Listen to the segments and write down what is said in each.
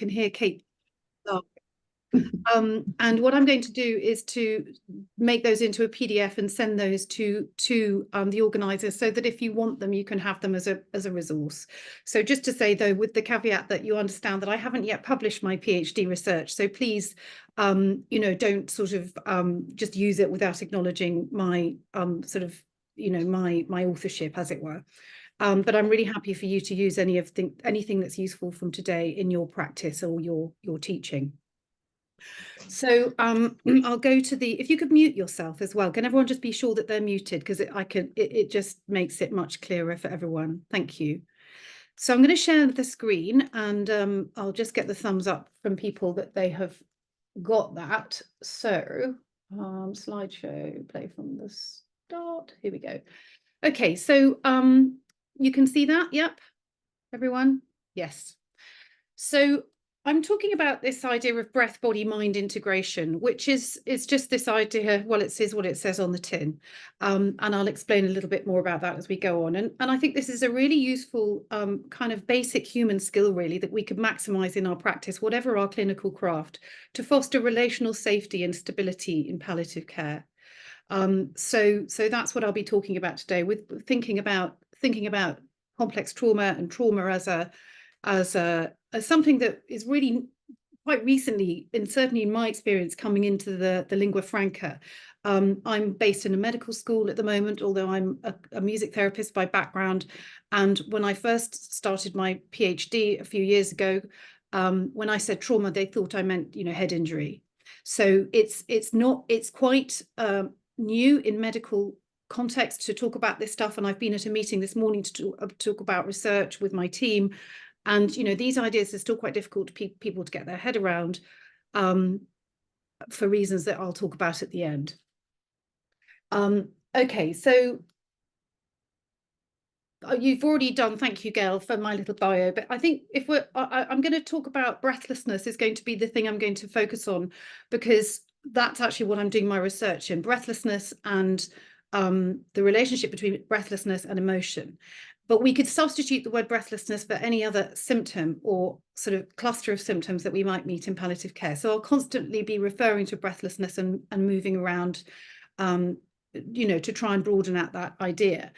can hear Kate. And what I'm going to do is to make those into a PDF and send those to the organisers, so that if you want them, you can have them as a resource. So just to say, though, with the caveat that you understand that I haven't yet published my PhD research, so please, you know, don't sort of just use it without acknowledging my sort of, you know, my authorship, as it were. But I'm really happy for you to use anything that's useful from today in your practice or your teaching. So I'll go to if you could mute yourself as well. Can everyone just be sure that they're muted, because it just makes it much clearer for everyone. Thank you. So I'm going to share the screen, and I'll just get the thumbs up from people that they have got that. So slideshow, play from the start. Here we go. Okay, so you can see that? Yep. Everyone? Yes. So I'm talking about this idea of breath, body, mind integration, which is just this idea. Well, it says what it says on the tin, and I'll explain a little bit more about that as we go on. And I think this is a really useful kind of basic human skill, really, that we could maximise in our practice, whatever our clinical craft, to foster relational safety and stability in palliative care. So that's what I'll be talking about today, with thinking about complex trauma and trauma as something that is really quite recently, and certainly in my experience, coming into the lingua franca. I'm based in a medical school at the moment, although I'm a music therapist by background. And when I first started my PhD a few years ago, when I said trauma, they thought I meant, you know, head injury. So it's quite new in medical context to talk about this stuff. And I've been at a meeting this morning to talk about research with my team. And, you know, these ideas are still quite difficult for people to get their head around, for reasons that I'll talk about at the end. Okay, so you've already done, thank you, Gail, for my little bio. But I think if I'm going to talk about breathlessness is going to be the thing I'm going to focus on, because that's actually what I'm doing my research in, breathlessness and the relationship between breathlessness and emotion. But we could substitute the word breathlessness for any other symptom or sort of cluster of symptoms that we might meet in palliative care. So I'll constantly be referring to breathlessness and moving around, you know, to try and broaden out that idea.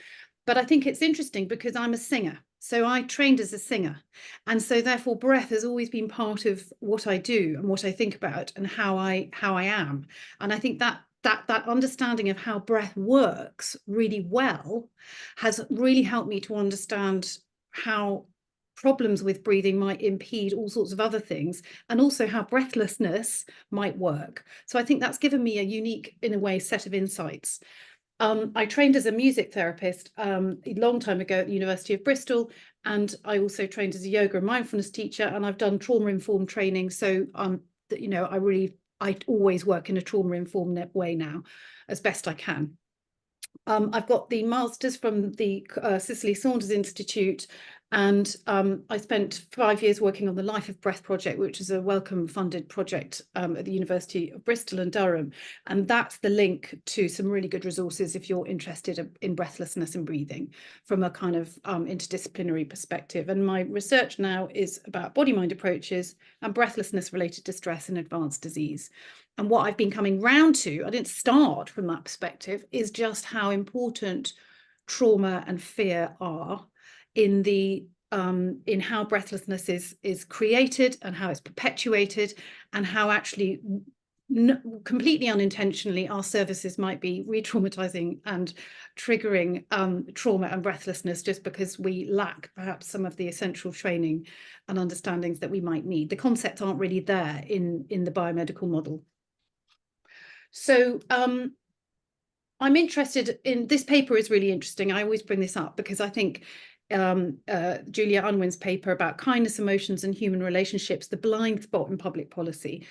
But I think it's interesting because I'm a singer. So I trained as a singer. And so therefore breath has always been part of what I do and what I think about and how I am. And I think that understanding of how breath works really well has really helped me to understand how problems with breathing might impede all sorts of other things, and also how breathlessness might work. So I think that's given me a unique, in a way, set of insights. I trained as a music therapist a long time ago at the University of Bristol, and I also trained as a yoga and mindfulness teacher, and I've done trauma-informed training. So, you know, I always work in a trauma-informed way now, as best I can. I've got the master's from the Cicely Saunders Institute, and I spent 5 years working on the Life of Breath project, which is a Wellcome funded project at the University of Bristol and Durham. And that's the link to some really good resources if you're interested in breathlessness and breathing from a kind of interdisciplinary perspective. And my research now is about body-mind approaches and breathlessness-related distress in advanced disease. And what I've been coming round to, I didn't start from that perspective, is just how important trauma and fear are in how breathlessness is created and how it's perpetuated, and how actually completely unintentionally our services might be re-traumatizing and triggering trauma and breathlessness just because we lack perhaps some of the essential training and understandings that we might need. The concepts aren't really there in the biomedical model. So I'm interested in, this paper is really interesting. I always bring this up because I think Julia Unwin's paper about kindness, emotions and human relationships, the blind spot in public policy.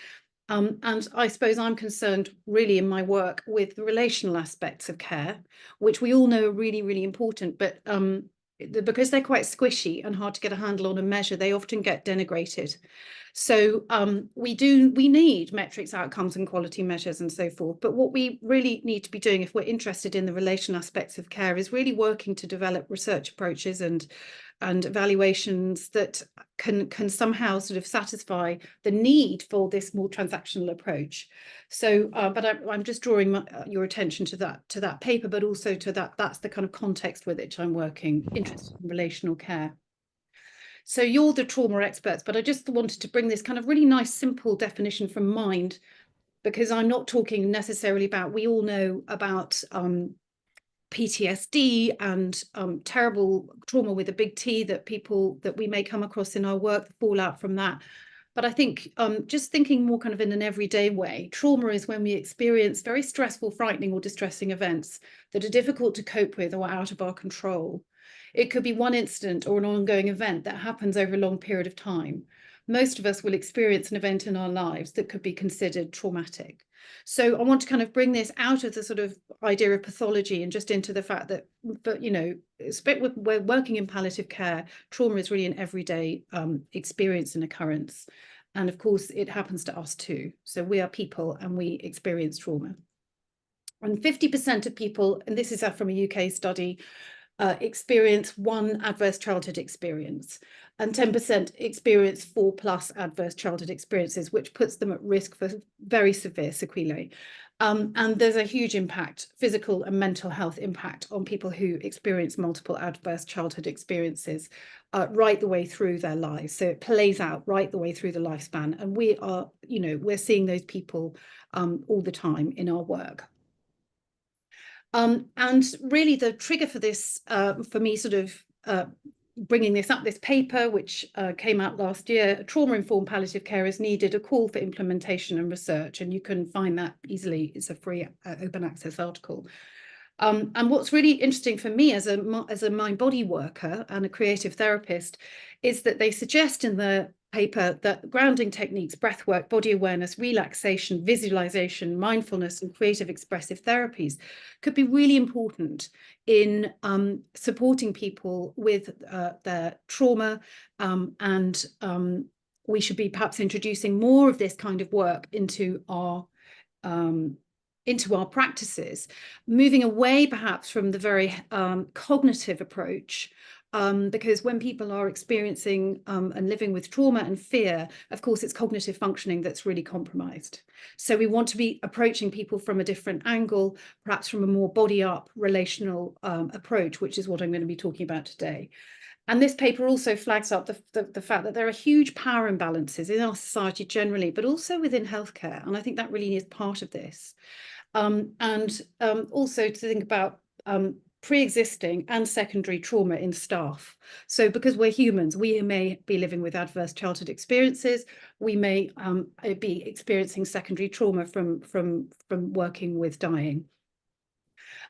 And I suppose I'm concerned really in my work with the relational aspects of care, which we all know are really, really important, but because they're quite squishy and hard to get a handle on and measure, they often get denigrated. So we need metrics, outcomes and quality measures and so forth. But what we really need to be doing if we're interested in the relational aspects of care is really working to develop research approaches and and evaluations that can somehow sort of satisfy the need for this more transactional approach. So, but I'm just drawing your attention to that paper, but also to that's the kind of context with which I'm working, interested in relational care. So you're the trauma experts, but I just wanted to bring this kind of really nice, simple definition from mind, because I'm not talking necessarily about, we all know about PTSD and terrible trauma with a big T that we may come across in our work, the fallout from that. But I think just thinking more kind of in an everyday way, trauma is when we experience very stressful, frightening or distressing events that are difficult to cope with or out of our control. It could be one incident or an ongoing event that happens over a long period of time. Most of us will experience an event in our lives that could be considered traumatic. So I want to kind of bring this out of the sort of idea of pathology and just into the fact that, you know, we're working in palliative care. Trauma is really an everyday experience and occurrence. And of course, it happens to us too. So we are people and we experience trauma. And 50% of people, and this is from a UK study, experience one adverse childhood experience, and 10% experience 4+ adverse childhood experiences, which puts them at risk for very severe sequelae. And there's a huge impact, physical and mental health impact, on people who experience multiple adverse childhood experiences right the way through their lives. So it plays out right the way through the lifespan. And we are, you know, we're seeing those people all the time in our work. And really the trigger for this, for me sort of bringing this up, this paper, which came out last year, Trauma-Informed Palliative Care is Needed, a call for implementation and research. And you can find that easily. It's a free open access article. And what's really interesting for me as a mind-body worker and a creative therapist is that they suggest in the paper that grounding techniques, breathwork, body awareness, relaxation, visualization, mindfulness, and creative expressive therapies could be really important in supporting people with their trauma, and we should be perhaps introducing more of this kind of work into our practices, moving away perhaps from the very cognitive approach, because when people are experiencing and living with trauma and fear, of course, it's cognitive functioning that's really compromised. So we want to be approaching people from a different angle, perhaps from a more body-up relational approach, which is what I'm going to be talking about today. And this paper also flags up the fact that there are huge power imbalances in our society generally, but also within healthcare. And I think that really is part of this. And also to think about pre-existing and secondary trauma in staff. So because we're humans, we may be living with adverse childhood experiences. We may be experiencing secondary trauma from working with dying.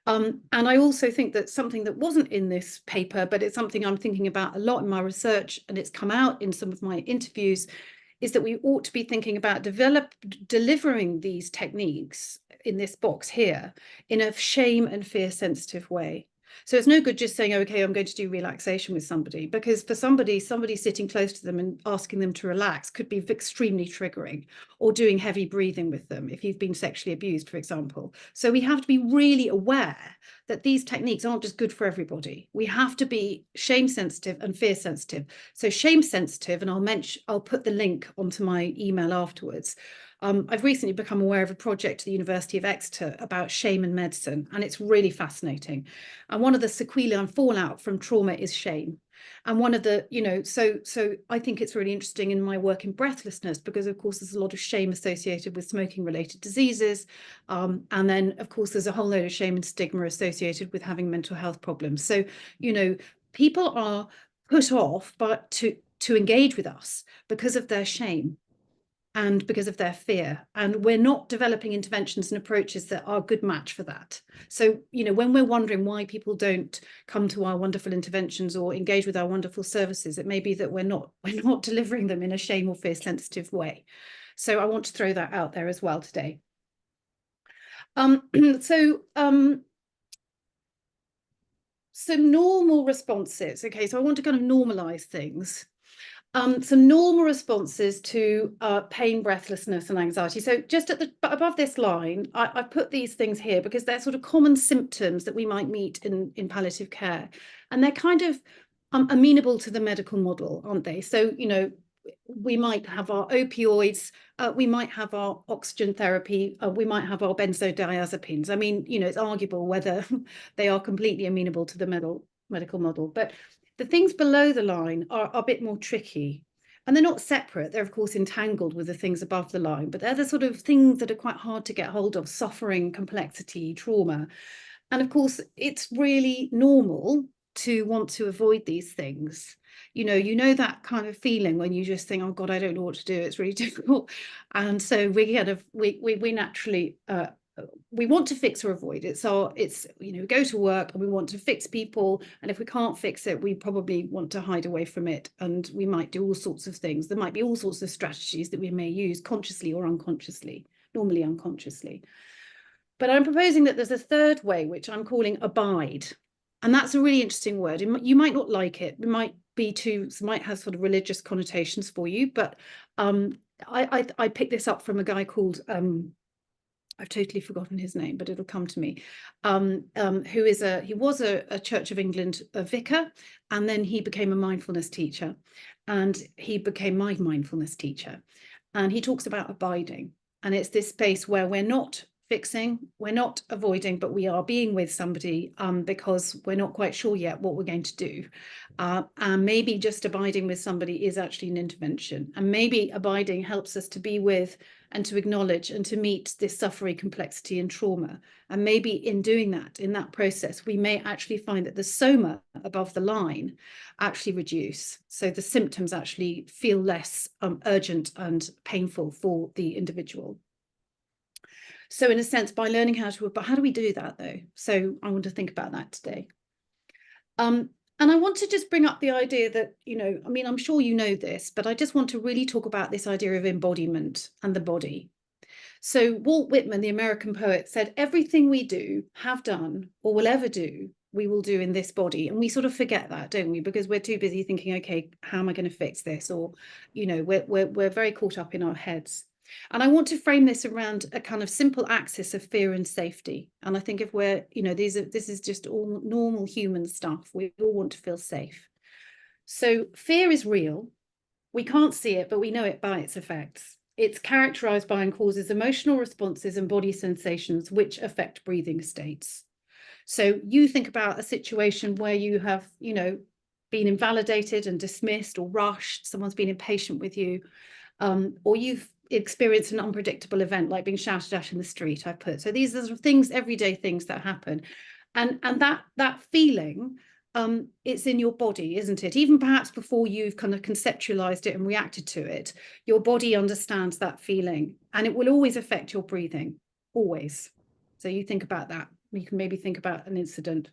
And I also think that something that wasn't in this paper, but it's something I'm thinking about a lot in my research, and it's come out in some of my interviews, is that we ought to be thinking about delivering these techniques in this box here in a shame and fear sensitive way. So it's no good just saying, okay, I'm going to do relaxation with somebody, because for somebody sitting close to them and asking them to relax could be extremely triggering, or doing heavy breathing with them if you've been sexually abused, for example. So we have to be really aware that these techniques aren't just good for everybody. We have to be shame sensitive and fear sensitive. So shame sensitive, and I'll put the link onto my email afterwards. I've recently become aware of a project at the University of Exeter about shame in medicine, and it's really fascinating. And one of the sequelae and fallout from trauma is shame. And one of the, you know, so I think it's really interesting in my work in breathlessness, because of course there's a lot of shame associated with smoking related diseases. And then of course there's a whole load of shame and stigma associated with having mental health problems. So, you know, people are put off but to engage with us because of their shame and because of their fear. And we're not developing interventions and approaches that are a good match for that. So, you know, when we're wondering why people don't come to our wonderful interventions or engage with our wonderful services, it may be that we're not delivering them in a shame or fear sensitive way. So I want to throw that out there as well today. Some normal responses. Okay, so I want to kind of normalize things. Some normal responses to pain, breathlessness, and anxiety. So just above this line, I put these things here because they're sort of common symptoms that we might meet in palliative care. And they're kind of amenable to the medical model, aren't they? So, you know, we might have our opioids, we might have our oxygen therapy, we might have our benzodiazepines. I mean, you know, it's arguable whether they are completely amenable to the medical model. But the things below the line are a bit more tricky. And they're not separate. They're, of course, entangled with the things above the line. But they're the sort of things that are quite hard to get hold of: suffering, complexity, trauma. And of course, it's really normal to want to avoid these things. You know that kind of feeling when you just think, oh God, I don't know what to do. It's really difficult. And so we naturally we want to fix or avoid. It's you know, go to work and we want to fix people. And if we can't fix it, we probably want to hide away from it. And we might do all sorts of things. There might be all sorts of strategies that we may use consciously or unconsciously, normally unconsciously. But I'm proposing that there's a third way, which I'm calling abide. And that's a really interesting word. You might not like it. It might have sort of religious connotations for you. But I picked this up from a guy called, I've totally forgotten his name, but it'll come to me, he was a Church of England vicar, and then he became a mindfulness teacher, and he became my mindfulness teacher. And he talks about abiding. And it's this space where we're not fixing, we're not avoiding, but we are being with somebody because we're not quite sure yet what we're going to do. And maybe just abiding with somebody is actually an intervention. And maybe abiding helps us to be with and to acknowledge and to meet this suffering, complexity and trauma. And maybe in doing that, in that process, we may actually find that the soma above the line actually reduce. So the symptoms actually feel less urgent and painful for the individual. So in a sense, by learning but how do we do that though? So I want to think about that today. And I want to just bring up the idea that, you know, I mean, I'm sure you know this, but I just want to really talk about this idea of embodiment and the body. So Walt Whitman, the American poet, said, everything we do, have done, or will ever do, we will do in this body. And we sort of forget that, don't we? Because we're too busy thinking, okay, how am I going to fix this? Or, you know, we're very caught up in our heads. And I want to frame this around a kind of simple axis of fear and safety. And I think if we're, you know, this is just all normal human stuff. We all want to feel safe. So fear is real. We can't see it, but we know it by its effects. It's characterized by and causes emotional responses and body sensations which affect breathing states. So you think about a situation where you have, you know, been invalidated and dismissed or rushed, someone's been impatient with you, or you've experienced an unpredictable event like being shouted at in the street, I've put. So these are sort of things, everyday things that happen. And that feeling, it's in your body, isn't it? Even perhaps before you've kind of conceptualized it and reacted to it, your body understands that feeling, and it will always affect your breathing, always. So you think about that. You can maybe think about an incident.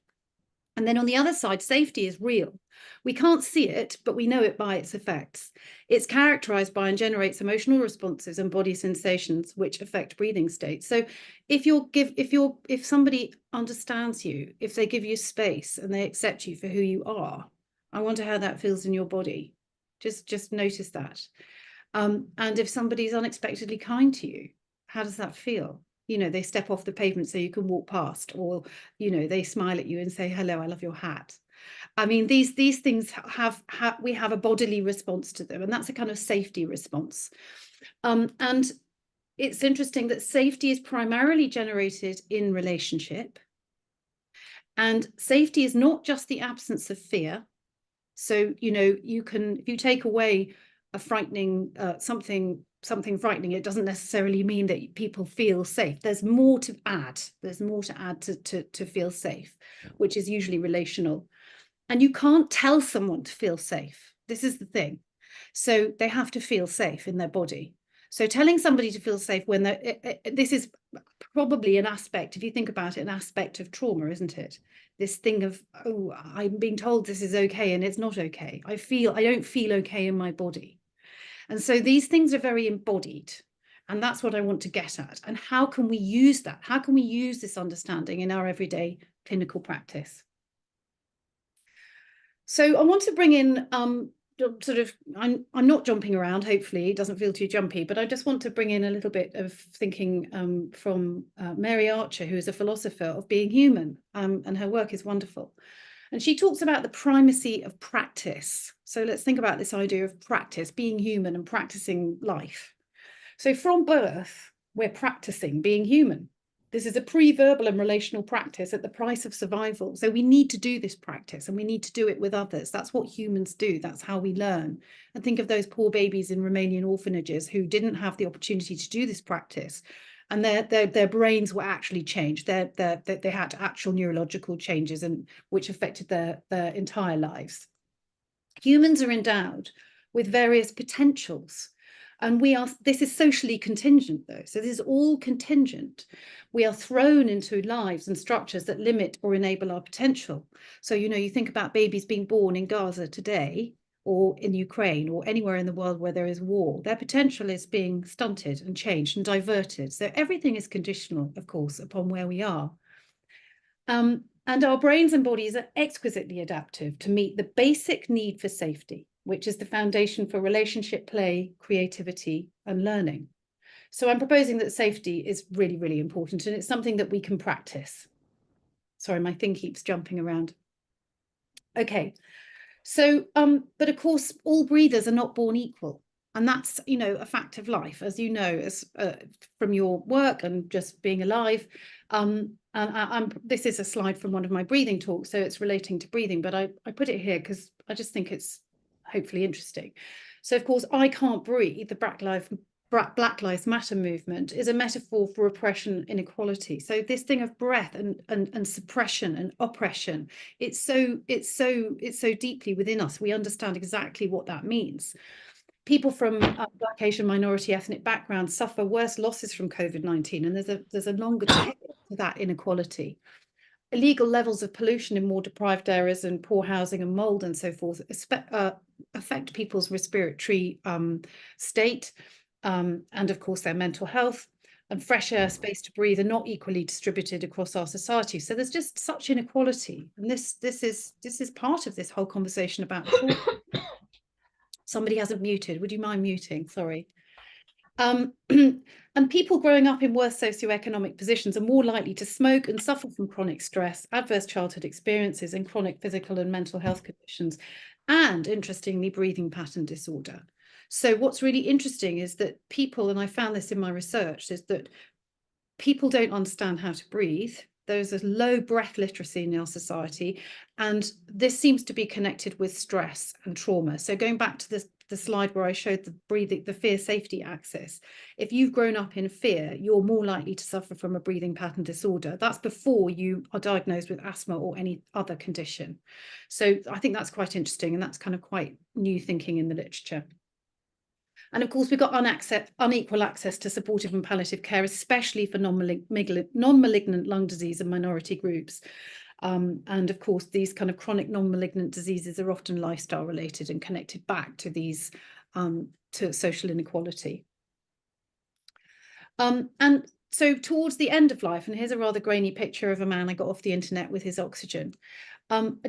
And then on the other side, safety is real. We can't see it, but we know it by its effects. It's characterized by and generates emotional responses and body sensations which affect breathing states. So if somebody understands you, if they give you space and they accept you for who you are, I wonder how that feels in your body. Just notice that. And if somebody's unexpectedly kind to you, how does that feel? You know, they step off the pavement so you can walk past, or, you know, they smile at you and say, hello, I love your hat. I mean, these things we have a bodily response to them, and that's a kind of safety response. And it's interesting that safety is primarily generated in relationship. And safety is not just the absence of fear. So, you know, if you take away a frightening, something frightening, it doesn't necessarily mean that people feel safe. There's more to add. There's more to add to feel safe, which is usually relational. And you can't tell someone to feel safe. This is the thing. So they have to feel safe in their body. So telling somebody to feel safe when this is probably an aspect, if you think about it, an aspect of trauma, isn't it? This thing of, oh, I'm being told this is okay and it's not okay. I don't feel okay in my body. And so these things are very embodied. And that's what I want to get at. And how can we use that? How can we use this understanding in our everyday clinical practice? So I want to bring in sort of, I'm not jumping around, hopefully it doesn't feel too jumpy, but I just want to bring in a little bit of thinking from Mary Archer, who is a philosopher of being human, and her work is wonderful. And she talks about the primacy of practice. So let's think about this idea of practice, being human and practicing life. So from birth, we're practicing being human. This is a pre-verbal and relational practice at the price of survival. So we need to do this practice, and we need to do it with others. That's what humans do. That's how we learn. And think of those poor babies in Romanian orphanages who didn't have the opportunity to do this practice. And their brains were actually changed. They had actual neurological changes, and which affected their entire lives. Humans are endowed with various potentials. And this is socially contingent, though. So this is all contingent. We are thrown into lives and structures that limit or enable our potential. So, you think about babies being born in Gaza today, or in Ukraine, or anywhere in the world where there is war. Their potential is being stunted and changed and diverted. So everything is conditional, of course, upon where we are. And our brains and bodies are exquisitely adaptive to meet the basic need for safety, which is the foundation for relationship, play, creativity, and learning. So I'm proposing that safety is really, really important, and it's something that we can practice. Sorry, my thing keeps jumping around. Okay, so, but of course, all breathers are not born equal. And that's, a fact of life, as you know, as from your work and just being alive. And this is a slide from one of my breathing talks, so it's relating to breathing, but I put it here because I just think it's hopefully interesting. So, of course, I can't breathe. The Black Lives Matter movement is a metaphor for oppression, inequality. So this thing of breath and suppression and oppression, it's so deeply within us. We understand exactly what that means. People from Black, Asian, minority ethnic backgrounds suffer worse losses from COVID-19, and there's a longer tail to that inequality. Illegal levels of pollution in more deprived areas and poor housing and mold and so forth affect people's respiratory state, and of course their mental health. And fresh air, space to breathe are not equally distributed across our society. So there's just such inequality, and this is part of this whole conversation about trauma. Somebody hasn't muted. Would you mind muting? Sorry. And people growing up in worse socioeconomic positions are more likely to smoke and suffer from chronic stress, adverse childhood experiences, and chronic physical and mental health conditions, and interestingly, breathing pattern disorder. So what's really interesting is that people, and I found this in my research, is that people don't understand how to breathe. There's a low breath literacy in our society, and this seems to be connected with stress and trauma. So going back to the slide where I showed the fear safety axis, if you've grown up in fear, you're more likely to suffer from a breathing pattern disorder. That's before you are diagnosed with asthma or any other condition. So I think that's quite interesting, and that's kind of quite new thinking in the literature. And of course, we've got unequal access to supportive and palliative care, especially for non-malignant lung disease and minority groups. And of course, these kind of chronic non-malignant diseases are often lifestyle related and connected back to these, to social inequality. And so towards the end of life, and here's a rather grainy picture of a man I got off the internet with his oxygen.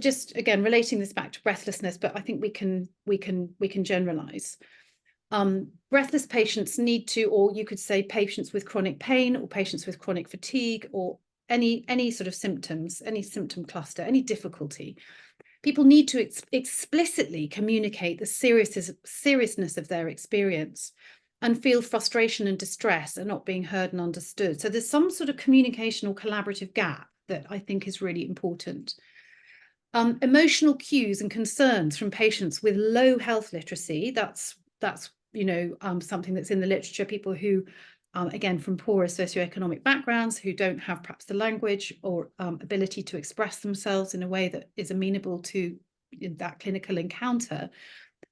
Just again, relating this back to breathlessness, but I think we can generalize. Breathless patients need to, or you could say patients with chronic pain or patients with chronic fatigue or any sort of symptoms, any symptom cluster, any difficulty. People need to explicitly communicate the seriousness of their experience and feel frustration and distress and not being heard and understood. So there's some sort of communication or collaborative gap that I think is really important. Emotional cues and concerns from patients with low health literacy, that's something that's in the literature. People who, again, from poorer socioeconomic backgrounds, who don't have perhaps the language or ability to express themselves in a way that is amenable to that clinical encounter.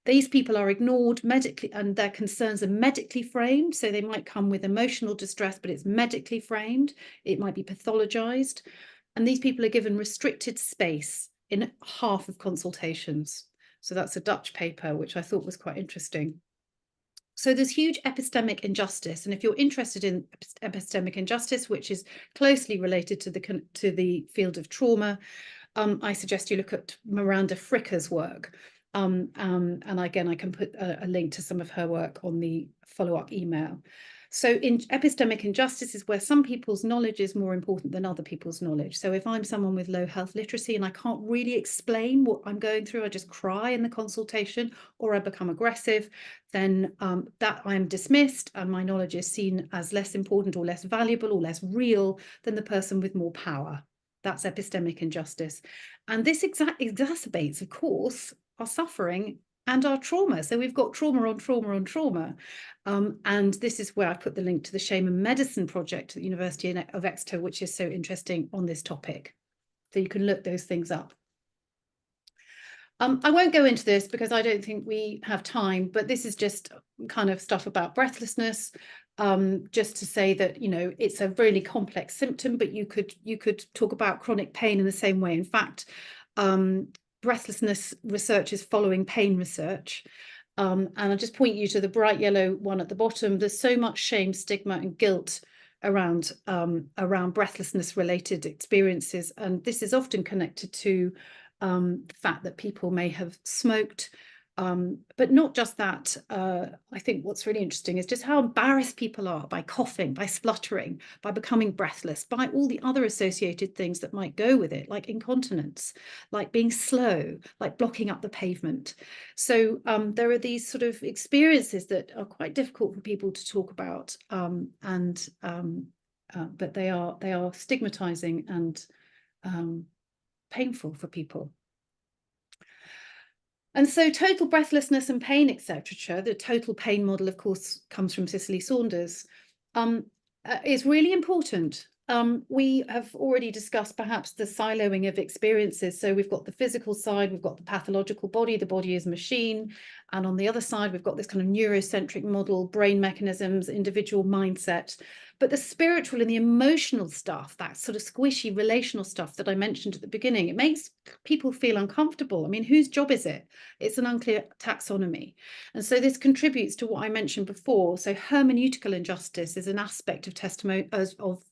These people are ignored medically, and their concerns are medically framed. So they might come with emotional distress, but it's medically framed. It might be pathologized. And these people are given restricted space in half of consultations. So that's a Dutch paper, which I thought was quite interesting. So there's huge epistemic injustice, and if you're interested in epistemic injustice, which is closely related to the field of trauma, I suggest you look at Miranda Fricker's work. And again, I can put a link to some of her work on the follow-up email. So in epistemic injustice is where some people's knowledge is more important than other people's knowledge. So if I'm someone with low health literacy and I can't really explain what I'm going through, I just cry in the consultation or I become aggressive, then that I'm dismissed and my knowledge is seen as less important or less valuable or less real than the person with more power. That's epistemic injustice. And this exacerbates, of course, our suffering and our trauma. So we've got trauma on trauma on trauma. And this is where I put the link to the Shame and Medicine project at the University of Exeter, which is so interesting on this topic. So you can look those things up. I won't go into this because I don't think we have time, but this is just kind of stuff about breathlessness. Just to say that, you know, it's a really complex symptom, but you could talk about chronic pain in the same way. In fact, breathlessness research is following pain research. And I'll just point you to the bright yellow one at the bottom. There's so much shame, stigma, and guilt around breathlessness-related experiences, and this is often connected to the fact that people may have smoked. But not just that. I think what's really interesting is just how embarrassed people are by coughing, by spluttering, by becoming breathless, by all the other associated things that might go with it, like incontinence, like being slow, like blocking up the pavement. So there are these sort of experiences that are quite difficult for people to talk about, but they are stigmatizing and painful for people. And so total breathlessness and pain, etc., the total pain model, of course, comes from Cicely Saunders, is really important. We have already discussed perhaps the siloing of experiences. So we've got the physical side, we've got the pathological body, the body is a machine. And on the other side, we've got this kind of neurocentric model, brain mechanisms, individual mindset. But the spiritual and the emotional stuff, that sort of squishy relational stuff that I mentioned at the beginning, it makes people feel uncomfortable. I mean, whose job is it? It's an unclear taxonomy. And so this contributes to what I mentioned before. So hermeneutical injustice is an aspect of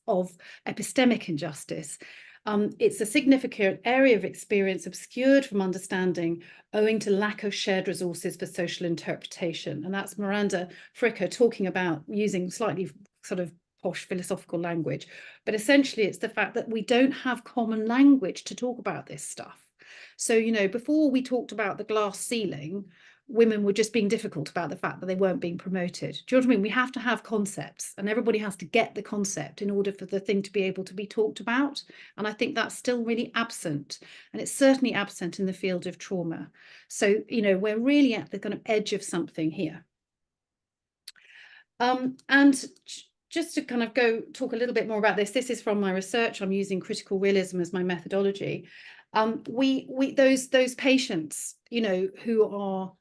of epistemic injustice. It's a significant area of experience obscured from understanding owing to lack of shared resources for social interpretation. And that's Miranda Fricker talking about using slightly sort of posh philosophical language. But essentially, it's the fact that we don't have common language to talk about this stuff. So, you know, before we talked about the glass ceiling, women were just being difficult about the fact that they weren't being promoted. Do you know what I mean? We have to have concepts and everybody has to get the concept in order for the thing to be able to be talked about. And I think that's still really absent. And it's certainly absent in the field of trauma. So, you know, we're really at the kind of edge of something here. And just to kind of go talk a little bit more about this, this is from my research. I'm using critical realism as my methodology. Those patients, you know, who are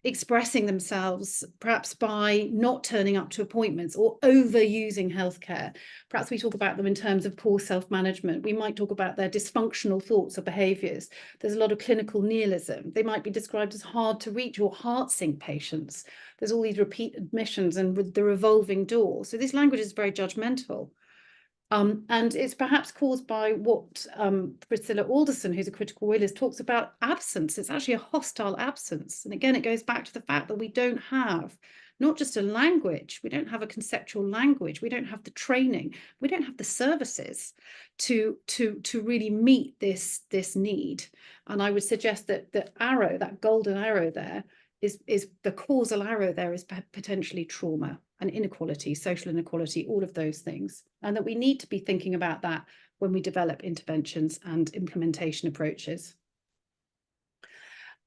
expressing themselves perhaps by not turning up to appointments or overusing healthcare. Perhaps we talk about them in terms of poor self-management. We might talk about their dysfunctional thoughts or behaviours. There's a lot of clinical nihilism. They might be described as hard to reach or heart sink patients. There's all these repeat admissions and with the revolving door. So this language is very judgmental. And it's perhaps caused by what Priscilla Alderson, who's a critical realist, talks about absence. It's actually a hostile absence. And again, it goes back to the fact that we don't have not just a language, we don't have a conceptual language, we don't have the training, we don't have the services to really meet this need. And I would suggest that the arrow, that golden arrow there, is the causal arrow there is potentially trauma and inequality, social inequality, all of those things. And that we need to be thinking about that when we develop interventions and implementation approaches.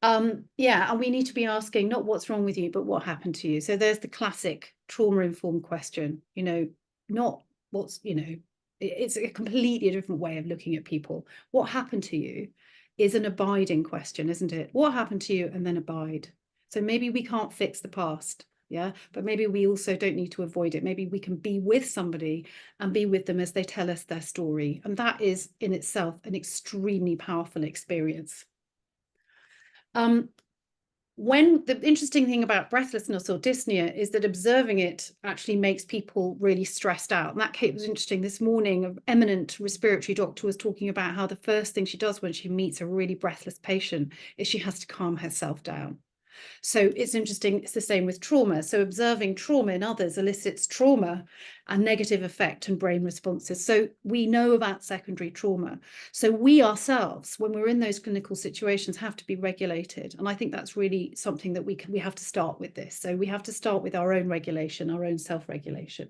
Yeah, and we need to be asking not what's wrong with you, but what happened to you. So there's the classic trauma-informed question, you know, not what's, you know, it's a completely different way of looking at people. What happened to you is an abiding question, isn't it? What happened to you and then abide. So maybe we can't fix the past, yeah, but maybe we also don't need to avoid it. Maybe we can be with somebody and be with them as they tell us their story. And that is in itself an extremely powerful experience. When the interesting thing about breathlessness or dyspnea is that observing it actually makes people really stressed out. And that case was interesting. This morning, an eminent respiratory doctor was talking about how the first thing she does when she meets a really breathless patient is she has to calm herself down. So it's interesting, it's the same with trauma. So observing trauma in others elicits trauma and negative effect and brain responses. So we know about secondary trauma. So we ourselves, when we're in those clinical situations, have to be regulated. And I think that's really something that we have to start with this. So we have to start with our own regulation, our own self-regulation.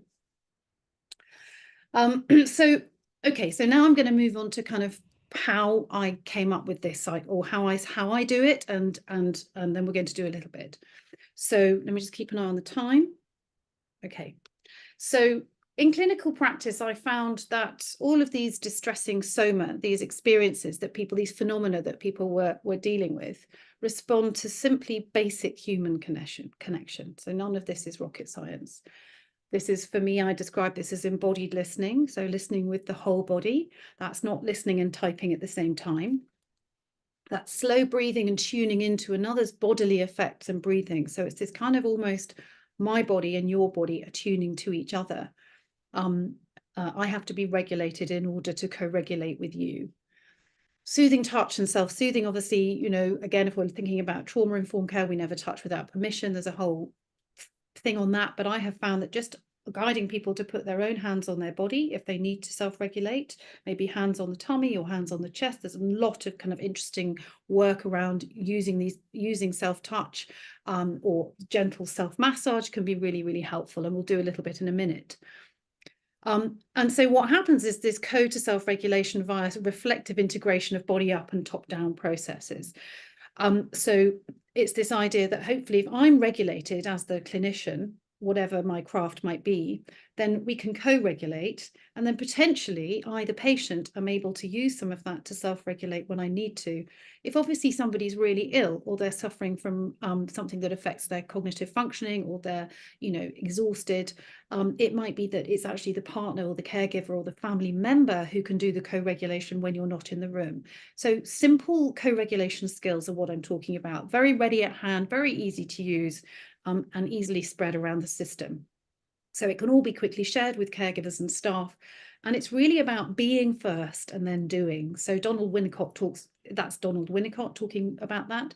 Okay, so now I'm going to move on to kind of how I came up with this, or how I do it, and then we're going to do a little bit. So let me just keep an eye on the time. Okay, so in clinical practice, I found that all of these distressing soma, these experiences that people, these phenomena that people were dealing with, respond to simply basic human connection. So none of this is rocket science. This is, for me, I describe this as embodied listening. So listening with the whole body. That's not listening and typing at the same time. That's slow breathing and tuning into another's bodily effects and breathing. So it's this kind of almost my body and your body are tuning to each other. I have to be regulated in order to co-regulate with you. Soothing touch and self-soothing, obviously, you know, again, if we're thinking about trauma-informed care, we never touch without permission. There's a whole thing on that, but I have found that just guiding people to put their own hands on their body if they need to self-regulate, maybe hands on the tummy or hands on the chest. There's a lot of kind of interesting work around using self-touch, or gentle self-massage can be really, really helpful, and we'll do a little bit in a minute. And so what happens is this code to self-regulation via reflective integration of body up and top down processes. So it's this idea that hopefully if I'm regulated as the clinician, whatever my craft might be, then we can co-regulate, and then potentially I, the patient, am able to use some of that to self-regulate when I need to. If obviously somebody's really ill, or they're suffering from something that affects their cognitive functioning, or they're, you know, exhausted, it might be that it's actually the partner or the caregiver or the family member who can do the co-regulation when you're not in the room. So simple co-regulation skills are what I'm talking about. Very ready at hand, very easy to use, and easily spread around the system. So it can all be quickly shared with caregivers and staff. And it's really about being first and then doing. So Donald Winnicott talking about that,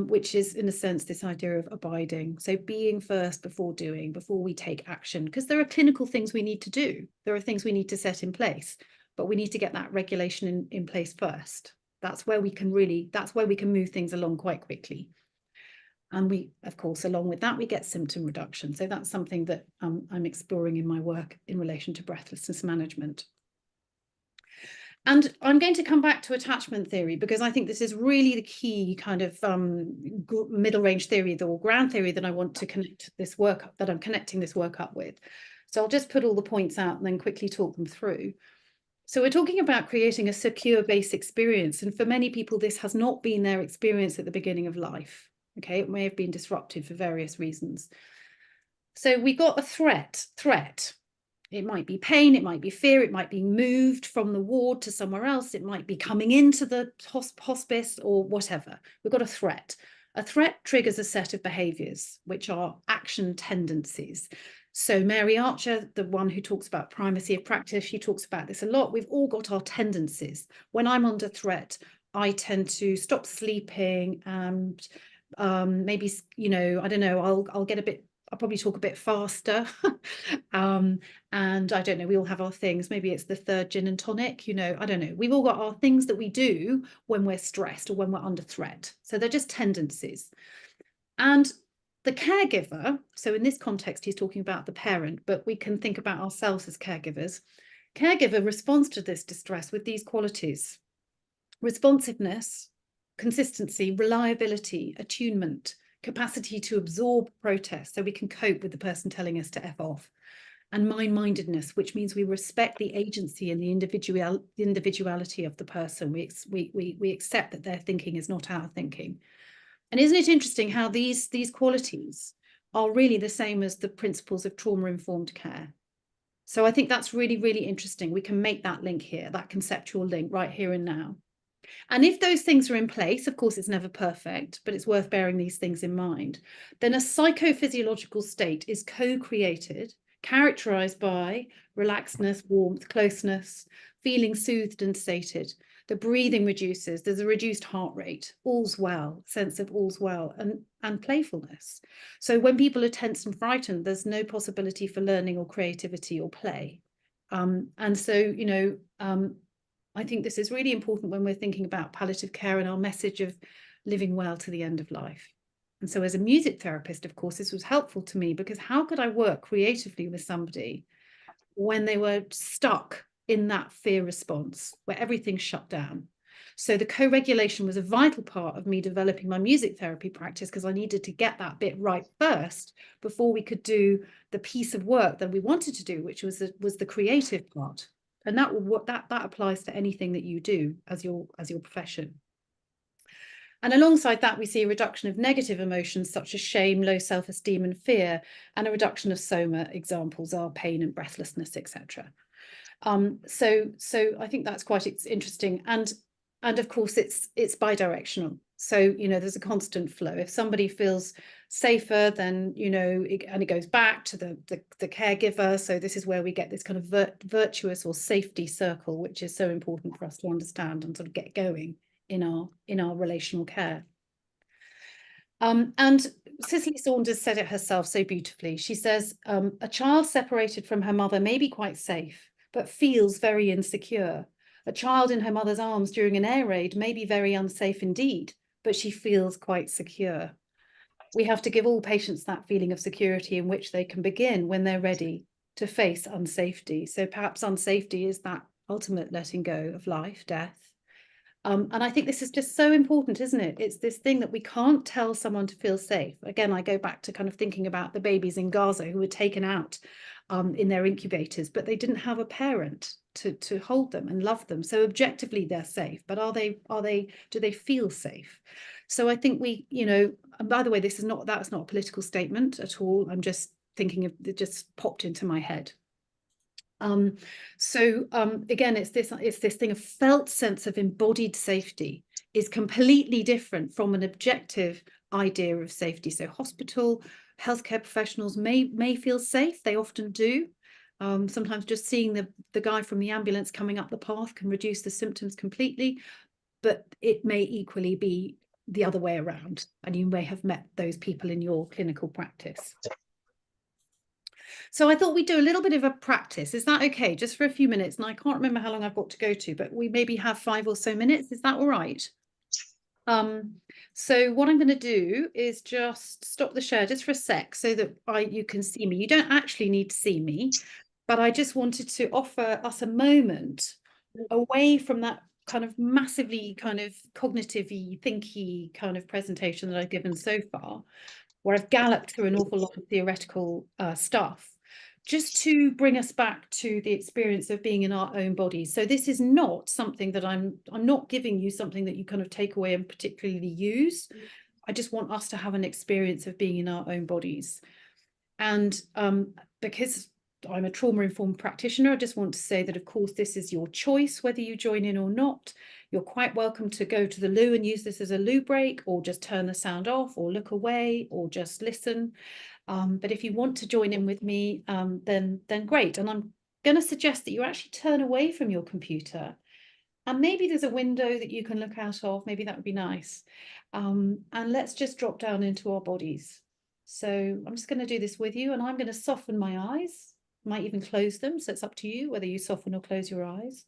which is in a sense this idea of abiding. So being first before doing, before we take action, because there are clinical things we need to do. There are things we need to set in place, but we need to get that regulation in place first. That's where we can move things along quite quickly. And we, of course, along with that, we get symptom reduction. So that's something that I'm exploring in my work in relation to breathlessness management. And I'm going to come back to attachment theory, because I think this is really the key kind of middle range theory, or ground theory, that I want to connect this work up, that I'm connecting this work up with. So I'll just put all the points out and then quickly talk them through. So we're talking about creating a secure base experience. And for many people, this has not been their experience at the beginning of life. Okay, it may have been disrupted for various reasons. So we got a threat. It might be pain, it might be fear, it might be moved from the ward to somewhere else, it might be coming into the hospice or whatever. We've got a threat. A threat triggers a set of behaviours, which are action tendencies. So Mary Archer, the one who talks about primacy of practice, she talks about this a lot. We've all got our tendencies. When I'm under threat, I tend to stop sleeping, and maybe, you know, I don't know, I'll probably talk a bit faster. And I don't know, we all have our things. Maybe it's the third gin and tonic, you know, I don't know. We've all got our things that we do when we're stressed or when we're under threat. So they're just tendencies. And the caregiver, so in this context, he's talking about the parent, but we can think about ourselves as caregivers. Caregiver responds to this distress with these qualities: responsiveness, consistency, reliability, attunement, capacity to absorb protest so we can cope with the person telling us to F off, and mind-mindedness, which means we respect the agency and the individuality of the person. We accept that their thinking is not our thinking. And isn't it interesting how these qualities are really the same as the principles of trauma-informed care? So I think that's really, really interesting. We can make that link here, that conceptual link right here and now. And if those things are in place, of course, it's never perfect, but it's worth bearing these things in mind, then a psychophysiological state is co-created, characterized by relaxedness, warmth, closeness, feeling soothed and sated. The breathing reduces, there's a reduced heart rate, all's well, sense of all's well, and playfulness. So when people are tense and frightened, there's no possibility for learning or creativity or play. And so, you know, I think this is really important when we're thinking about palliative care and our message of living well to the end of life. And so as a music therapist, of course, this was helpful to me, because how could I work creatively with somebody when they were stuck in that fear response where everything shut down? So the co-regulation was a vital part of me developing my music therapy practice, because I needed to get that bit right first before we could do the piece of work that we wanted to do, which was the creative part. And that applies to anything that you do as your profession. And alongside that, we see a reduction of negative emotions such as shame, low self-esteem and fear, and a reduction of soma. Examples are pain and breathlessness, etc. So I think that's quite interesting. And of course, it's bidirectional. So, you know, there's a constant flow. If somebody feels safer, then, you know, it goes back to the caregiver. So this is where we get this kind of virtuous or safety circle, which is so important for us to understand and sort of get going in our relational care. And Cicely Saunders said it herself so beautifully. She says, a child separated from her mother may be quite safe, but feels very insecure. A child in her mother's arms during an air raid may be very unsafe indeed, but she feels quite secure. We have to give all patients that feeling of security in which they can begin when they're ready to face unsafety. So perhaps unsafety is that ultimate letting go of life, death. And I think this is just so important, isn't it? It's this thing that we can't tell someone to feel safe. Again, I go back to kind of thinking about the babies in Gaza who were taken out in their incubators, but they didn't have a parent to hold them and love them. So objectively, they're safe, but do they feel safe? So I think we, you know, and by the way, that's not a political statement at all. I'm just thinking of it, just popped into my head. Again, it's this thing of felt sense of embodied safety is completely different from an objective idea of safety. So hospital healthcare professionals may feel safe. They often do. Sometimes just seeing the guy from the ambulance coming up the path can reduce the symptoms completely, but it may equally be the other way around, and you may have met those people in your clinical practice. So I thought we'd do a little bit of a practice. Is that okay? Just for a few minutes. And I can't remember how long I've got to go to, but we maybe have 5 or so minutes. Is that all right? So what I'm going to do is just stop the share just for a sec so that you can see me. You don't actually need to see me, but I just wanted to offer us a moment away from that kind of massively kind of cognitive-y, thinky kind of presentation that I've given so far, where I've galloped through an awful lot of theoretical stuff, just to bring us back to the experience of being in our own bodies. So this is not something that I'm not giving you something that you kind of take away and particularly use. I just want us to have an experience of being in our own bodies. And because I'm a trauma-informed practitioner, I just want to say that, of course, this is your choice, whether you join in or not. You're quite welcome to go to the loo and use this as a loo break, or just turn the sound off, or look away, or just listen. But if you want to join in with me, then great. And I'm going to suggest that you actually turn away from your computer, and maybe there's a window that you can look out of. Maybe that would be nice. And let's just drop down into our bodies. So I'm just going to do this with you, and I'm going to soften my eyes. Might even close them, so it's up to you whether you soften or close your eyes.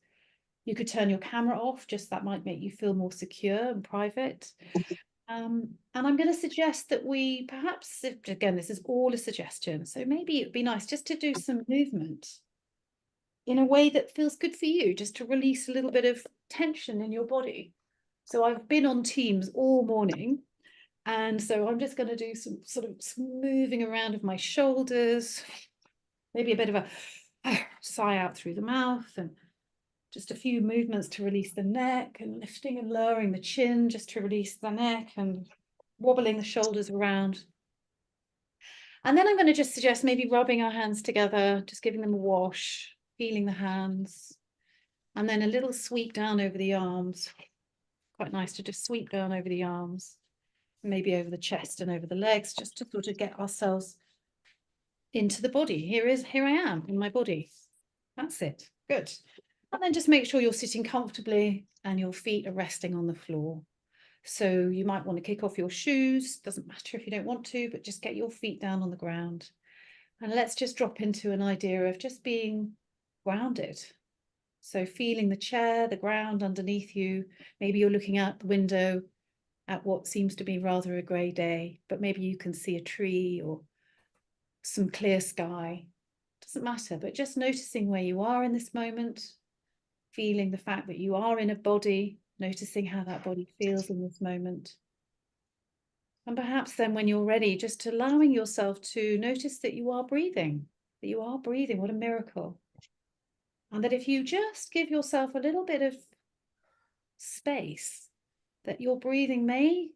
You could turn your camera off, just that might make you feel more secure and private. And I'm going to suggest that we perhaps, again, this is all a suggestion, so maybe it would be nice just to do some movement in a way that feels good for you, just to release a little bit of tension in your body. So I've been on Teams all morning, and so I'm just going to do some sort of moving around of my shoulders, maybe a bit of a sigh out through the mouth, and just a few movements to release the neck, and lifting and lowering the chin just to release the neck, and wobbling the shoulders around. And then I'm going to just suggest maybe rubbing our hands together, just giving them a wash, feeling the hands, and then a little sweep down over the arms. Quite nice to just sweep down over the arms, maybe over the chest and over the legs, just to sort of get ourselves into the body. Here I am in my body. That's it. Good. And then just make sure you're sitting comfortably and your feet are resting on the floor. So you might want to kick off your shoes. Doesn't matter if you don't want to, but just get your feet down on the ground. And let's just drop into an idea of just being grounded. So feeling the chair, the ground underneath you. Maybe you're looking out the window at what seems to be rather a grey day, but maybe you can see a tree or some clear sky. Doesn't matter, but just noticing where you are in this moment, feeling the fact that you are in a body, noticing how that body feels in this moment. And perhaps then when you're ready, just allowing yourself to notice that you are breathing, what a miracle. And that if you just give yourself a little bit of space, that your breathing may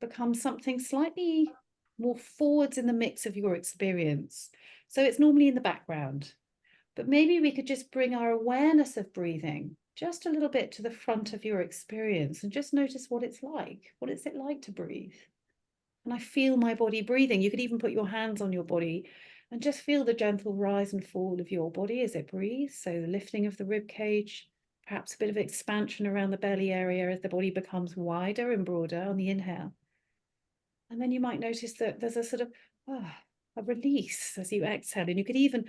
become something slightly more forwards in the mix of your experience. So it's normally in the background, but maybe we could just bring our awareness of breathing just a little bit to the front of your experience and just notice what it's like. What is it like to breathe? And I feel my body breathing. You could even put your hands on your body and just feel the gentle rise and fall of your body as it breathes. So the lifting of the rib cage, perhaps a bit of expansion around the belly area as the body becomes wider and broader on the inhale. And then you might notice that there's a sort of a release as you exhale. And you could even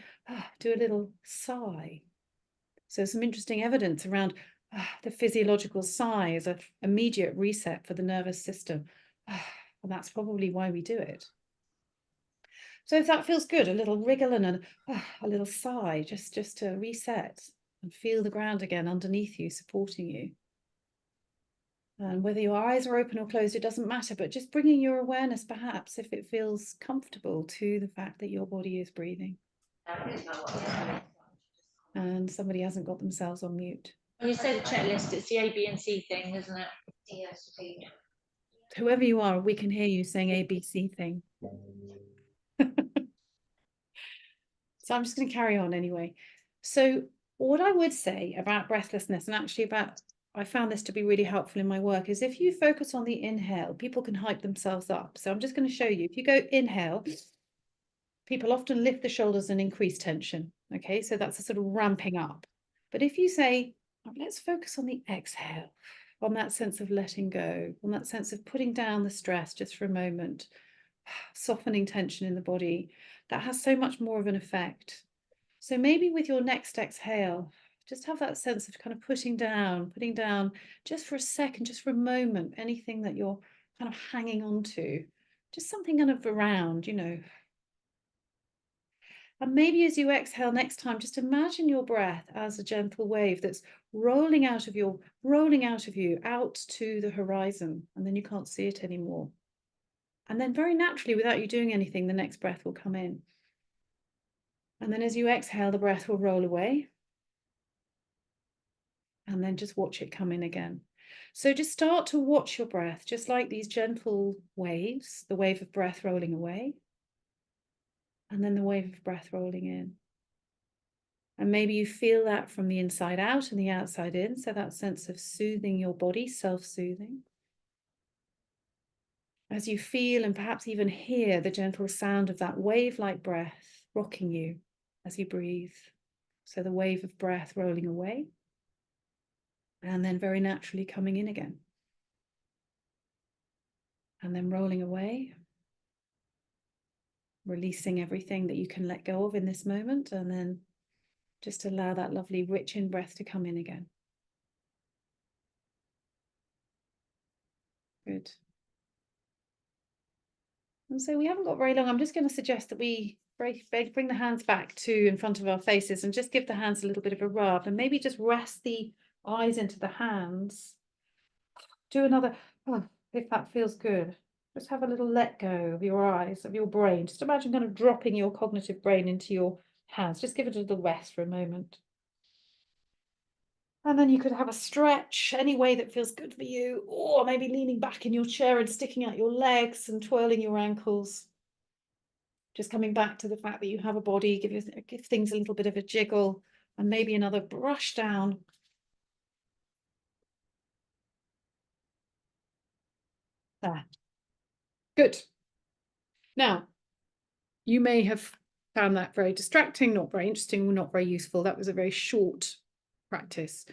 do a little sigh. So some interesting evidence around the physiological sigh as an immediate reset for the nervous system. And that's probably why we do it. So if that feels good, a little wriggle and a little sigh, just to reset and feel the ground again underneath you, supporting you. And whether your eyes are open or closed, it doesn't matter, but just bringing your awareness, perhaps, if it feels comfortable, to the fact that your body is breathing. And somebody hasn't got themselves on mute. When you say the checklist, it's the A, B, and C thing, isn't it? Yes. Whoever you are, we can hear you saying A, B, C thing. So I'm just going to carry on anyway. So what I would say about breathlessness, and actually I found this to be really helpful in my work, is if you focus on the inhale, people can hype themselves up. So I'm just going to show you. If you go inhale, people often lift the shoulders and increase tension. Okay, so that's a sort of ramping up. But if you say, let's focus on the exhale, on that sense of letting go, on that sense of putting down the stress just for a moment, softening tension in the body, that has so much more of an effect. So maybe with your next exhale, just have that sense of kind of putting down just for a second, just for a moment, anything that you're kind of hanging on to, just something kind of around, you know. And maybe as you exhale next time, just imagine your breath as a gentle wave that's rolling out of you out to the horizon, and then you can't see it anymore. And then very naturally, without you doing anything, the next breath will come in. And then as you exhale, the breath will roll away. And then just watch it come in again. So just start to watch your breath, just like these gentle waves, the wave of breath rolling away, and then the wave of breath rolling in. And maybe you feel that from the inside out and the outside in. So that sense of soothing your body, self-soothing. As you feel and perhaps even hear the gentle sound of that wave-like breath rocking you as you breathe. So the wave of breath rolling away and then very naturally coming in again. And then rolling away, releasing everything that you can let go of in this moment, and then just allow that lovely rich in-breath to come in again. Good. And so we haven't got very long. I'm just going to suggest that we bring the hands back to in front of our faces and just give the hands a little bit of a rub, and maybe just rest the eyes into the hands. Do another, if that feels good. Just have a little let go of your eyes, of your brain. Just imagine kind of dropping your cognitive brain into your hands. Just give it a little rest for a moment. And then you could have a stretch any way that feels good for you, or maybe leaning back in your chair and sticking out your legs and twirling your ankles. Just coming back to the fact that you have a body, give things a little bit of a jiggle, and maybe another brush down. There. Good. Now, you may have found that very distracting, not very interesting, not very useful. That was a very short practice.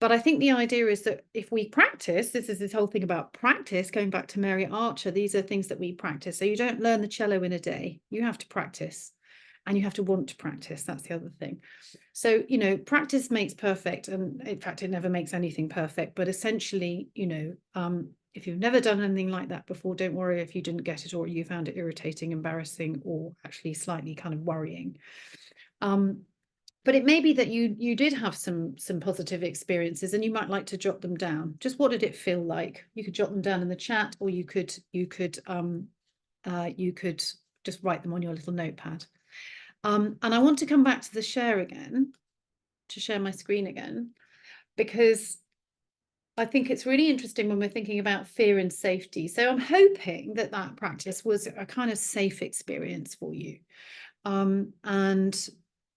But I think the idea is that if we practice, this is this whole thing about practice, going back to Mary Archer, these are things that we practice. So you don't learn the cello in a day, you have to practice, and you have to want to practice. That's the other thing. So, you know, practice makes perfect. And in fact, it never makes anything perfect. But essentially, you know, if you've never done anything like that before, don't worry if you didn't get it or you found it irritating, embarrassing, or actually slightly kind of worrying. But it may be that you did have some positive experiences and you might like to jot them down. Just what did it feel like? You could jot them down in the chat, or you could just write them on your little notepad. And I want to come back to the share again, to share my screen again, because I think it's really interesting when we're thinking about fear and safety. So I'm hoping that that practice was a kind of safe experience for you. And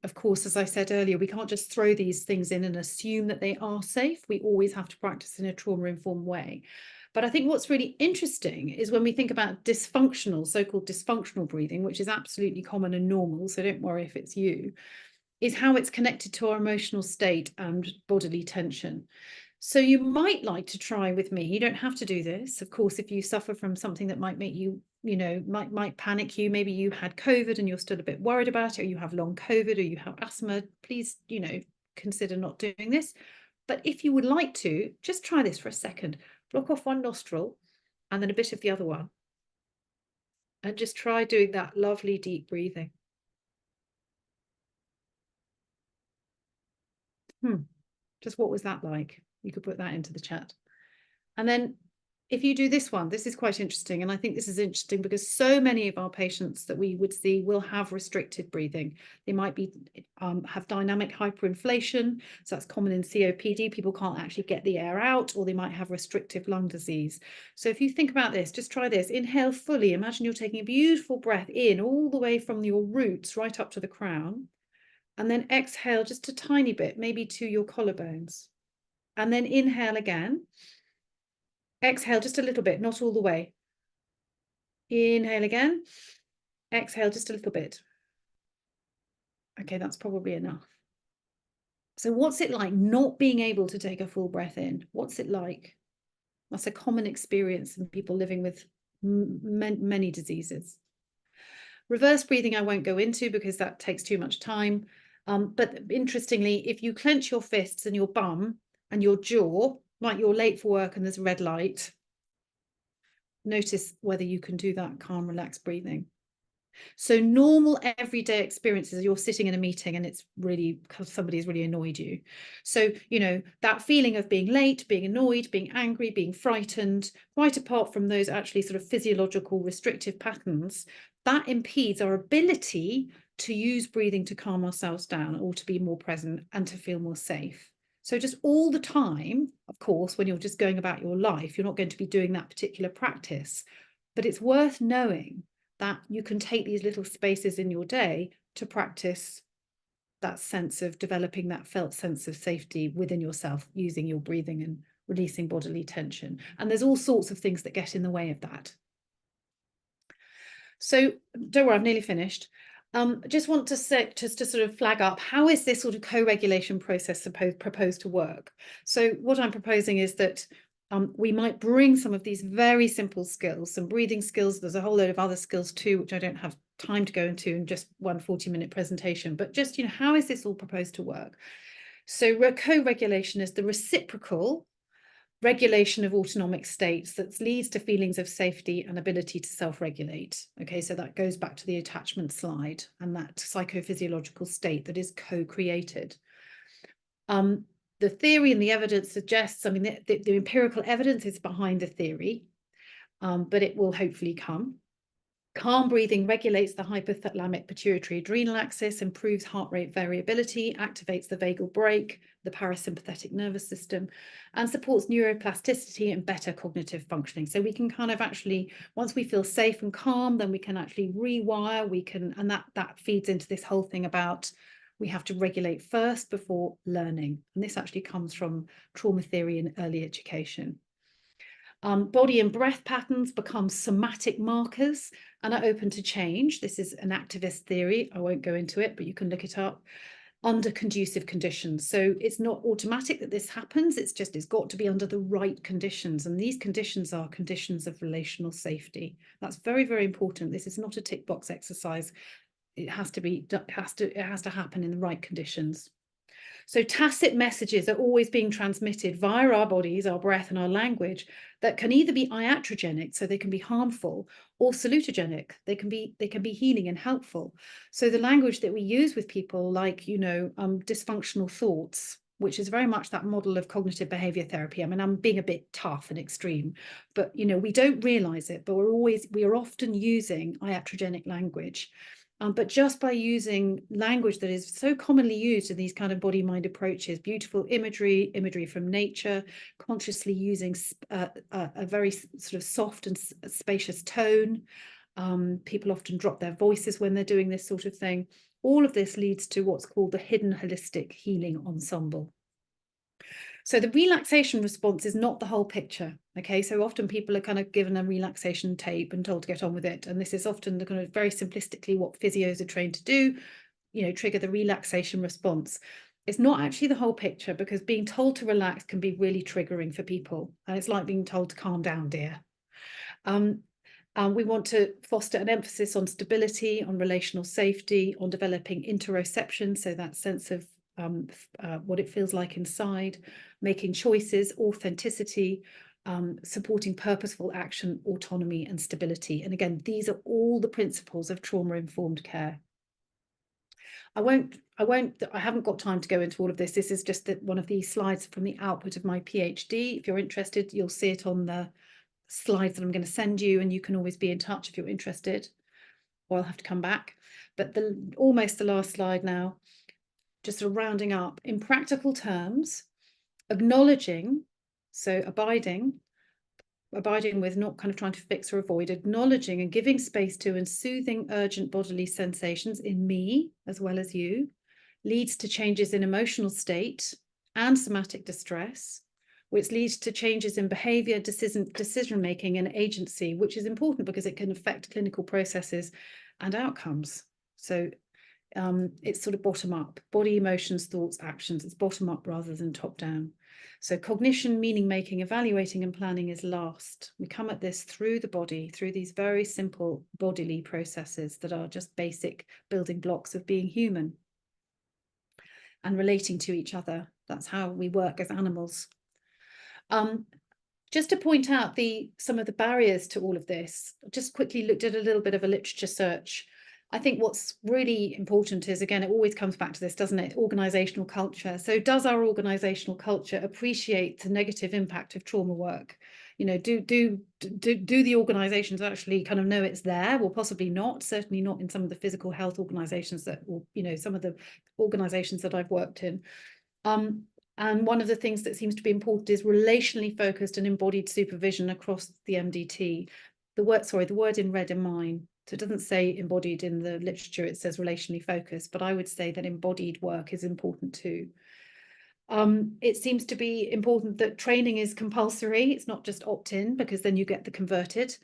of course, as I said earlier, we can't just throw these things in and assume that they are safe. We always have to practice in a trauma-informed way. But I think what's really interesting is when we think about dysfunctional, so-called dysfunctional breathing, which is absolutely common and normal, so don't worry if it's you, is how it's connected to our emotional state and bodily tension. So you might like to try with me. You don't have to do this. Of course, if you suffer from something that might make you, you know, might panic you, maybe you had COVID and you're still a bit worried about it, or you have long COVID, or you have asthma, please, you know, consider not doing this. But if you would like to, just try this for a second. Block off one nostril and then a bit of the other one. And just try doing that lovely deep breathing. Just what was that like? You could put that into the chat. And then if you do this one, this is quite interesting. And I think this is interesting because so many of our patients that we would see will have restricted breathing. They might be have dynamic hyperinflation. So that's common in COPD. People can't actually get the air out, or they might have restrictive lung disease. So if you think about this, just try this. Inhale fully. Imagine you're taking a beautiful breath in all the way from your roots right up to the crown. And then exhale just a tiny bit, maybe to your collarbones. And then inhale again. Exhale just a little bit, not all the way. Inhale again. Exhale just a little bit. Okay, that's probably enough. So what's it like not being able to take a full breath in? What's it like? That's a common experience in people living with many diseases. Reverse breathing I won't go into because that takes too much time. But interestingly, if you clench your fists and your bum and your jaw, like you're late for work and there's a red light, notice whether you can do that calm, relaxed breathing. So normal everyday experiences, you're sitting in a meeting and it's really because somebody's really annoyed you. So, you know, that feeling of being late, being annoyed, being angry, being frightened, quite apart from those actually sort of physiological restrictive patterns, that impedes our ability to use breathing to calm ourselves down or to be more present and to feel more safe. So just all the time, of course, when you're just going about your life, you're not going to be doing that particular practice, but it's worth knowing that you can take these little spaces in your day to practice that sense of developing that felt sense of safety within yourself, using your breathing and releasing bodily tension. And there's all sorts of things that get in the way of that. So don't worry, I've nearly finished. Just want to say, just to sort of flag up, how is this sort of co-regulation process proposed to work? So what I'm proposing is that we might bring some of these very simple skills, some breathing skills. There's a whole load of other skills too, which I don't have time to go into in just one 40-minute presentation, but just, you know, how is this all proposed to work? So co-regulation is the reciprocal regulation of autonomic states that leads to feelings of safety and ability to self-regulate. Okay, so that goes back to the attachment slide and that psychophysiological state that is co-created. The theory and the evidence suggests, I mean, the empirical evidence is behind the theory, but it will hopefully come. Calm breathing regulates the hypothalamic pituitary adrenal axis, improves heart rate variability, activates the vagal brake, the parasympathetic nervous system, and supports neuroplasticity and better cognitive functioning. So we can kind of actually, once we feel safe and calm, then we can actually rewire, and that feeds into this whole thing about we have to regulate first before learning. And this actually comes from trauma theory in early education. Body and breath patterns become somatic markers and are open to change. This is an activist theory. I won't go into it, but you can look it up. under conducive conditions. So it's not automatic that this happens, it's got to be under the right conditions. And these conditions are conditions of relational safety. That's very, very important. This is not a tick box exercise. It has to happen in the right conditions. So tacit messages are always being transmitted via our bodies, our breath, and our language that can either be iatrogenic, so they can be harmful, or salutogenic. They can be healing and helpful. So the language that we use with people, like dysfunctional thoughts, which is very much that model of cognitive behavior therapy. I mean, I'm being a bit tough and extreme, but we don't realize it, but we are often using iatrogenic language. But just by using language that is so commonly used in these kind of body-mind approaches, beautiful imagery from nature, consciously using a very sort of soft and spacious tone. People often drop their voices when they're doing this sort of thing. All of this leads to what's called the hidden holistic healing ensemble. So the relaxation response is not the whole picture. Okay, so often people are kind of given a relaxation tape and told to get on with it. And this is often the kind of very simplistically what physios are trained to do, trigger the relaxation response. It's not actually the whole picture, because being told to relax can be really triggering for people. And it's like being told to calm down, dear. We want to foster an emphasis on stability, on relational safety, on developing interoception, so that sense of what it feels like inside, making choices, authenticity, supporting purposeful action, autonomy, and stability. And again, these are all the principles of trauma-informed care. I haven't got time to go into all of this. This is just one of these slides from the output of my PhD. If you're interested, you'll see it on the slides that I'm going to send you, and you can always be in touch if you're interested, or I'll have to come back. But almost the last slide now, just sort of rounding up. In practical terms, acknowledging, so abiding with, not kind of trying to fix or avoid, acknowledging and giving space to and soothing urgent bodily sensations in me as well as you leads to changes in emotional state and somatic distress, which leads to changes in behavior, decision making, and agency, which is important because it can affect clinical processes and outcomes. So it's sort of bottom up, body, emotions, thoughts, actions. It's bottom up rather than top down. So cognition, meaning making, evaluating, and planning is last. We come at this through the body, through these very simple bodily processes that are just basic building blocks of being human and relating to each other. That's how we work as animals. Just to point out some of the barriers to all of this, just quickly looked at a little bit of a literature search. I think what's really important is, again, it always comes back to this, doesn't it? Organizational culture. So does our organizational culture appreciate the negative impact of trauma work? Do the organizations actually kind of know it's there? Well, possibly not, certainly not in some of the physical health organizations some of the organizations that I've worked in. And one of the things that seems to be important is relationally focused and embodied supervision across the MDT. The word in red in mine. So it doesn't say embodied in the literature, it says relationally focused, but I would say that embodied work is important too. It seems to be important that training is compulsory. It's not just opt-in, because then you get the converted.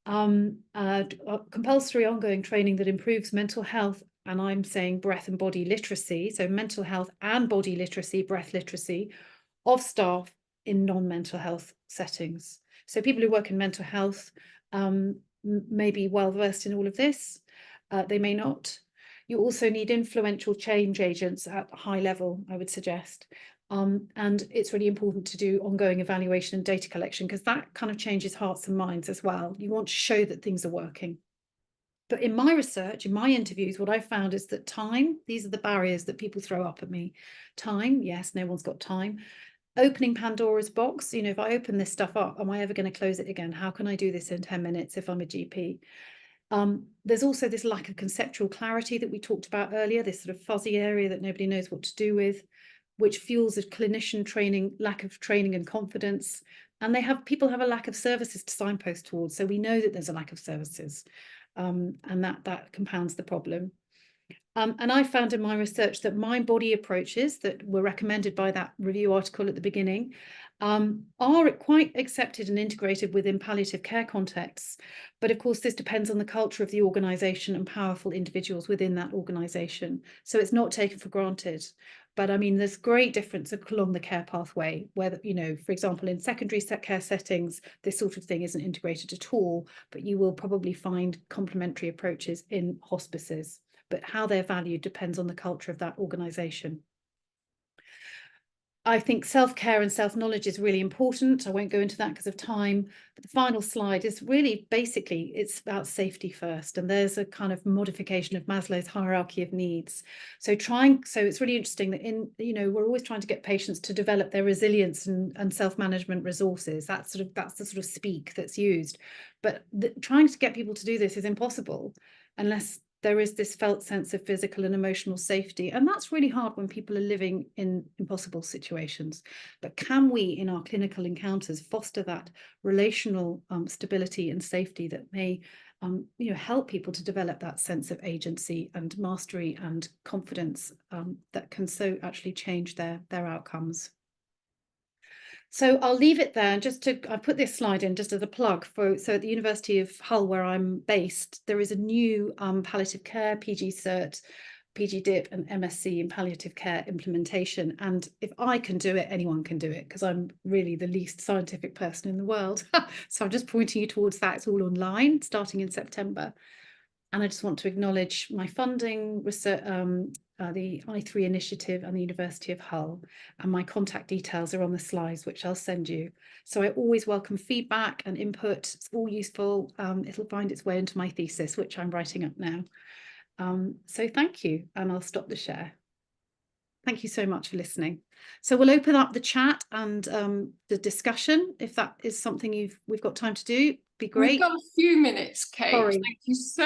Compulsory ongoing training that improves mental health, and I'm saying breath and body literacy, so mental health and body literacy, breath literacy, of staff in non-mental health settings. So people who work in mental health may be well versed in all of this. They may not. You also need influential change agents at a high level, I would suggest. And it's really important to do ongoing evaluation and data collection, because that kind of changes hearts and minds as well. You want to show that things are working. But in my research, in my interviews, what I found is that time, these are the barriers that people throw up at me. Time, yes, no one's got time. Opening Pandora's box, if I open this stuff up, am I ever going to close it again? How can I do this in 10 minutes if I'm a GP? There's also this lack of conceptual clarity that we talked about earlier, this sort of fuzzy area that nobody knows what to do with, which fuels a clinician lack of training and confidence. And people have a lack of services to signpost towards. So we know that there's a lack of services, and that compounds the problem. And I found in my research that mind-body approaches that were recommended by that review article at the beginning are quite accepted and integrated within palliative care contexts. But of course, this depends on the culture of the organisation and powerful individuals within that organisation. So it's not taken for granted. But I mean, there's great difference along the care pathway, whether, you know, for example, in secondary care settings, this sort of thing isn't integrated at all, but you will probably find complementary approaches in hospices. But how they're valued depends on the culture of that organisation. I think self-care and self-knowledge is really important. I won't go into that because of time. But the final slide is really basically, it's about safety first. And there's a kind of modification of Maslow's hierarchy of needs. So it's really interesting that we're always trying to get patients to develop their resilience and self-management resources. That's the sort of speak that's used. But trying to get people to do this is impossible unless there is this felt sense of physical and emotional safety. And that's really hard when people are living in impossible situations. But can we, in our clinical encounters, foster that relational stability and safety that may help people to develop that sense of agency and mastery and confidence that can so actually change their outcomes. So I'll leave it there. I put this slide in just as a plug so at the University of Hull, where I'm based, there is a new palliative care PG cert, PG DIP and MSc in palliative care implementation. And if I can do it, anyone can do it, because I'm really the least scientific person in the world. So I'm just pointing you towards that. It's all online starting in September. And I just want to acknowledge my funding, research, the I3 initiative and the University of Hull. And my contact details are on the slides, which I'll send you. So I always welcome feedback and input. It's all useful. It'll find its way into my thesis, which I'm writing up now. So thank you, and I'll stop the share. Thank you so much for listening. So we'll open up the chat and the discussion, if that is something we've got time to do. Be great. We've got a few minutes, Kate. Sorry. Thank you so